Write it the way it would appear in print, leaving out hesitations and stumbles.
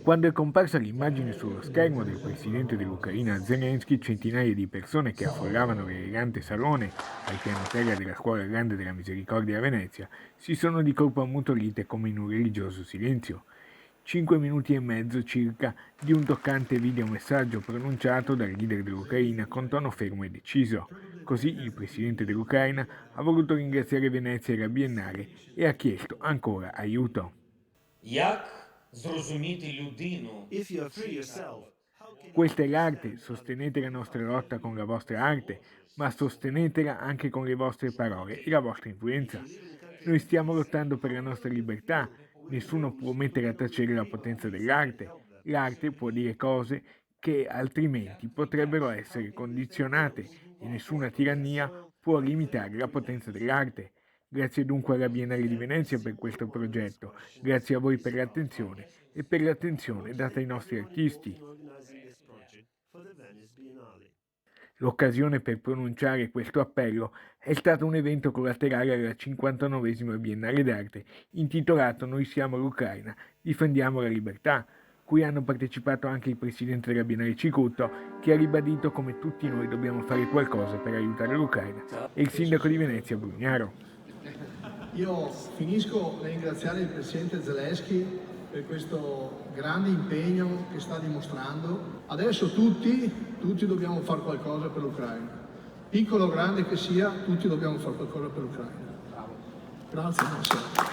Quando è comparsa l'immagine sullo schermo del presidente dell'Ucraina Zelensky, centinaia di persone che affollavano l'elegante salone al piano terra della Scuola Grande della Misericordia a Venezia si sono di colpo ammutolite come in un religioso silenzio. 5 minuti e mezzo circa di un toccante videomessaggio pronunciato dal leader dell'Ucraina con tono fermo e deciso. Così il presidente dell'Ucraina ha voluto ringraziare Venezia e la Biennale e ha chiesto ancora aiuto. Як зрозуміти людину? If you're free yourself, how can you Questa è l'arte, understand sostenete la nostra lotta con la vostra arte, ma sostenetela anche con le vostre parole e la vostra influenza. Noi stiamo lottando per la nostra libertà, nessuno può mettere a tacere la potenza dell'arte. L'arte può dire cose che altrimenti potrebbero essere condizionate e nessuna tirannia può limitare la potenza dell'arte. Grazie dunque alla Biennale di Venezia per questo progetto, grazie a voi per l'attenzione e per l'attenzione data ai nostri artisti. in organizing this project for the Venice Biennale? L'occasione per pronunciare questo appello è stato un evento collaterale alla 59esima Biennale d'Arte intitolato Noi siamo l'Ucraina, difendiamo la libertà, cui hanno partecipato anche il presidente della Biennale Cicutto, che ha ribadito come tutti noi dobbiamo fare qualcosa per aiutare l'Ucraina, e il sindaco di Venezia Brugnaro. Io finisco a ringraziare il Presidente Zelensky per questo grande impegno che sta dimostrando. Adesso tutti dobbiamo fare qualcosa per l'Ucraina. Piccolo o grande che sia, tutti dobbiamo fare qualcosa per l'Ucraina. Grazie, buonasera.